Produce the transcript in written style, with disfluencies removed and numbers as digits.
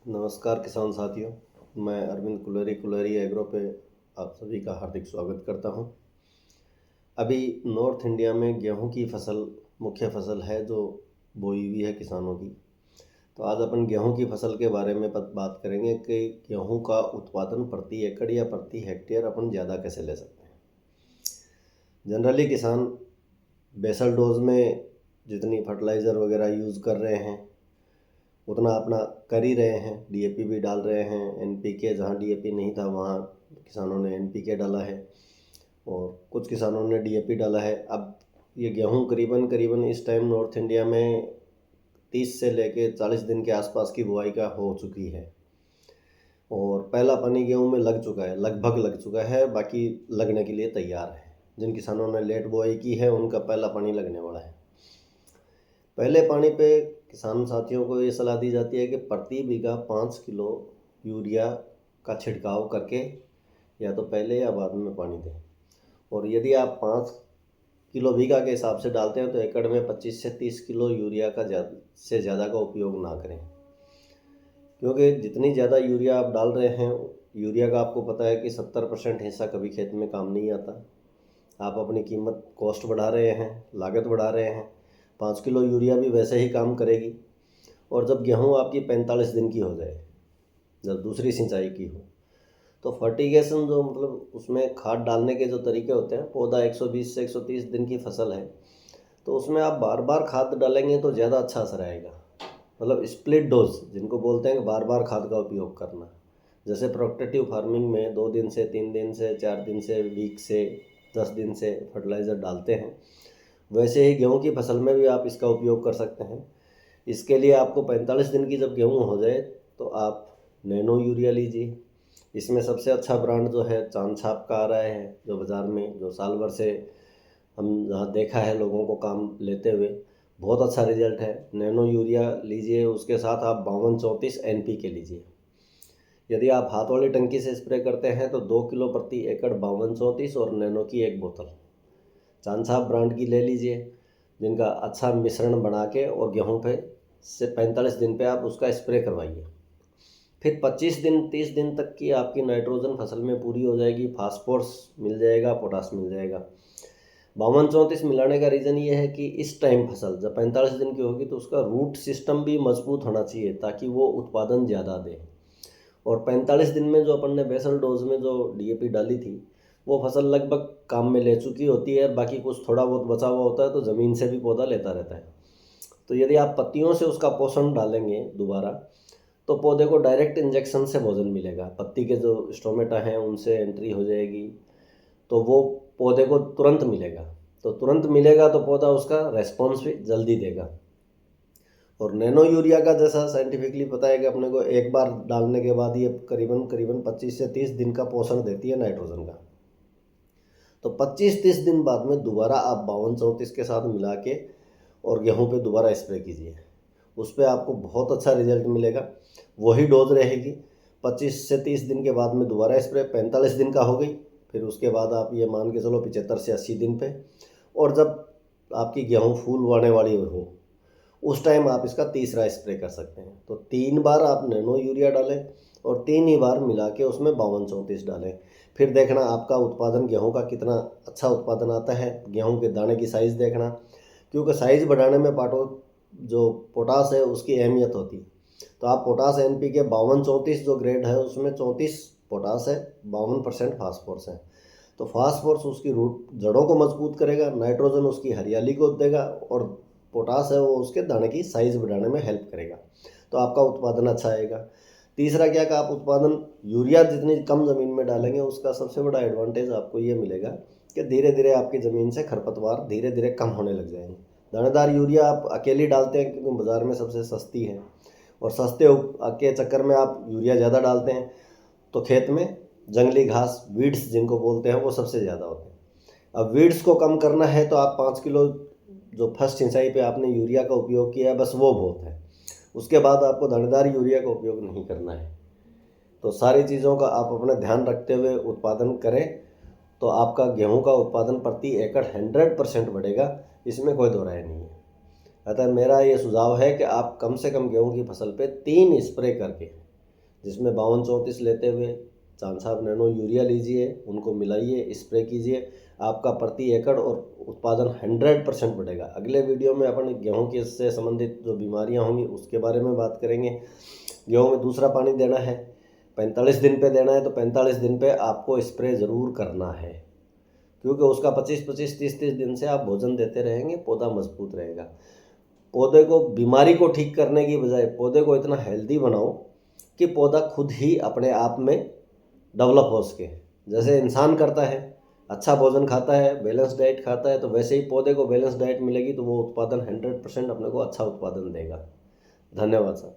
नमस्कार किसान साथियों। मैं अरविंद कुलेरी एग्रो पे आप सभी का हार्दिक स्वागत करता हूं। अभी नॉर्थ इंडिया में गेहूं की फसल मुख्य फसल है जो बोई हुई है किसानों की। तो आज अपन गेहूं की फसल के बारे में बात करेंगे कि गेहूं का उत्पादन प्रति एकड़ या प्रति हेक्टेयर अपन ज़्यादा कैसे ले सकते हैं। जनरली किसान बेसल डोज में जितनी फर्टिलाइज़र वगैरह यूज़ कर रहे हैं उतना अपना कर ही रहे हैं। डीएपी भी डाल रहे हैं, एनपीके जहाँ डीएपी नहीं था वहाँ किसानों ने एनपीके डाला है और कुछ किसानों ने डीएपी डाला है। अब ये गेहूं करीबन करीबन इस टाइम नॉर्थ इंडिया में 30 से लेके 40 दिन के आसपास की बुआई का हो चुकी है और पहला पानी गेहूं में लग चुका है, लगभग लग चुका है, बाकी लगने के लिए तैयार है। जिन किसानों ने लेट बुआई की है उनका पहला पानी लगने वाला है। पहले पानी पे किसान साथियों को ये सलाह दी जाती है कि प्रति बीघा 5 किलो यूरिया का छिड़काव करके या तो पहले या बाद में पानी दें। और यदि आप 5 किलो बीघा के हिसाब से डालते हैं तो एकड़ में 25 से 30 किलो यूरिया का ज़्यादा का उपयोग ना करें, क्योंकि जितनी ज़्यादा यूरिया आप डाल रहे हैं, यूरिया का आपको पता है कि 70% हिस्सा कभी खेत में काम नहीं आता। आप अपनी कीमत कॉस्ट बढ़ा रहे हैं, लागत बढ़ा रहे हैं। 5 किलो यूरिया भी वैसे ही काम करेगी। और जब गेहूं आपकी 45 दिन की हो जाए, जब दूसरी सिंचाई की हो, तो फर्टिगेशन जो मतलब उसमें खाद डालने के जो तरीके होते हैं, पौधा 120 से 130 दिन की फसल है तो उसमें आप बार बार खाद डालेंगे तो ज़्यादा अच्छा असर आएगा। मतलब स्प्लिट डोज जिनको बोलते हैं कि बार बार खाद का उपयोग करना। जैसे प्रोडक्टिव फार्मिंग में 2 दिन से 3 दिन से 4 दिन से वीक से 10 दिन से फर्टिलाइज़र डालते हैं, वैसे ही गेहूं की फसल में भी आप इसका उपयोग कर सकते हैं। इसके लिए आपको 45 दिन की जब गेहूं हो जाए तो आप नैनो यूरिया लीजिए। इसमें सबसे अच्छा ब्रांड जो है चांद छाप का आ रहा है, जो बाज़ार में जो साल भर से हम जहाँ देखा है लोगों को काम लेते हुए, बहुत अच्छा रिजल्ट है। नैनो यूरिया लीजिए, उसके साथ आप 52-34 एनपीके लीजिए। यदि आप हाथ वाली टंकी से स्प्रे करते हैं तो 2 किलो प्रति एकड़ 52-34 और नैनो की एक बोतल चांद छाप ब्रांड की ले लीजिए, जिनका अच्छा मिश्रण बना के और गेहूं पे से 45 दिन पे आप उसका स्प्रे करवाइए। फिर 25 दिन 30 दिन तक की आपकी नाइट्रोजन फसल में पूरी हो जाएगी, फास्फोरस मिल जाएगा, पोटास मिल जाएगा। 52-34 मिलाने का रीज़न ये है कि इस टाइम फसल जब 45 दिन की होगी तो उसका रूट सिस्टम भी मजबूत होना चाहिए ताकि वो उत्पादन ज़्यादा दे। और 45 दिन में जो अपन ने बेसल डोज में जो डीएपी डाली थी वो फसल लगभग काम में ले चुकी होती है, बाकी कुछ थोड़ा बहुत बचा हुआ होता है तो ज़मीन से भी पौधा लेता रहता है। तो यदि आप पत्तियों से उसका पोषण डालेंगे दोबारा तो पौधे को डायरेक्ट इंजेक्शन से भोजन मिलेगा। पत्ती के जो स्टोमेटा हैं उनसे एंट्री हो जाएगी तो वो पौधे को तुरंत मिलेगा। तो तुरंत मिलेगा तो पौधा उसका रेस्पॉन्स भी जल्दी देगा। और नैनो यूरिया का जैसा साइंटिफिकली पता है कि अपने को एक बार डालने के बाद ये करीबन करीबन 25 से 30 दिन का पोषण देती है नाइट्रोजन का। तो 25-30 दिन बाद में दोबारा आप 52-34 के साथ मिला के और गेहूं पे दोबारा स्प्रे कीजिए। उस पर आपको बहुत अच्छा रिजल्ट मिलेगा। वही डोज रहेगी। 25 से 30 दिन के बाद में दोबारा स्प्रे 45 दिन का हो गई। फिर उसके बाद आप ये मान के चलो 75 से 80 दिन पे। और जब आपकी गेहूं फूल आने वाली हो उस टाइम आप इसका तीसरा स्प्रे कर सकते हैं। तो 3 बार आप नैनो यूरिया डालें और 3 ही बार मिला के उसमें 52-34 डालें। फिर देखना आपका उत्पादन गेहूं का कितना अच्छा उत्पादन आता है। गेहूं के दाने की साइज़ देखना, क्योंकि साइज़ बढ़ाने में पाटो जो पोटास है उसकी अहमियत होती है। तो आप पोटास एनपीके 52-34 जो ग्रेड है उसमें 34 पोटास है, 52% फास्फोरस है। तो फास्फोरस उसकी रूट जड़ों को मजबूत करेगा, नाइट्रोजन उसकी हरियाली को देगा और पोटास है वो उसके दाने की साइज़ बढ़ाने में हेल्प करेगा। तो आपका उत्पादन अच्छा आएगा। तीसरा क्या का आप उत्पादन यूरिया जितनी कम ज़मीन में डालेंगे उसका सबसे बड़ा एडवांटेज आपको ये मिलेगा कि धीरे धीरे आपकी ज़मीन से खरपतवार धीरे धीरे कम होने लग जाएंगे। दानेदार यूरिया आप अकेली डालते हैं क्योंकि बाज़ार में सबसे सस्ती है और सस्ते के चक्कर में आप यूरिया ज़्यादा डालते हैं तो खेत में जंगली घास वीड्स जिनको बोलते हैं वो सबसे ज़्यादा होते हैं। अब वीड्स को कम करना है तो आप 5 किलो जो फर्स्ट सिंचाई पे आपने यूरिया का उपयोग किया है बस वो बहुत है। उसके बाद आपको दानेदार यूरिया का उपयोग नहीं करना है। तो सारी चीज़ों का आप अपना ध्यान रखते हुए उत्पादन करें तो आपका गेहूं का उत्पादन प्रति एकड़ 100% बढ़ेगा, इसमें कोई दो राय नहीं है। अतः मेरा ये सुझाव है कि आप कम से कम गेहूं की फसल पे 3 स्प्रे करके जिसमें 52-34 लेते हुए चांद साहब नैनो यूरिया लीजिए, उनको मिलाइए, स्प्रे कीजिए, आपका प्रति एकड़ और उत्पादन 100% बढ़ेगा। अगले वीडियो में अपन गेहूं के से संबंधित जो बीमारियां होंगी उसके बारे में बात करेंगे। गेहूं में दूसरा पानी देना है, 45 दिन पे देना है, तो 45 दिन पे आपको स्प्रे ज़रूर करना है, क्योंकि उसका 25-25, 30-30 दिन से आप भोजन देते रहेंगे, पौधा मजबूत रहेगा। पौधे को बीमारी को ठीक करने की बजाय पौधे को इतना हेल्दी बनाओ कि पौधा खुद ही अपने आप में डेवलप हो सके। जैसे इंसान करता है, अच्छा भोजन खाता है, बैलेंस डाइट खाता है, तो वैसे ही पौधे को बैलेंस डाइट मिलेगी तो वो उत्पादन 100% अपने को अच्छा उत्पादन देगा। धन्यवाद सर।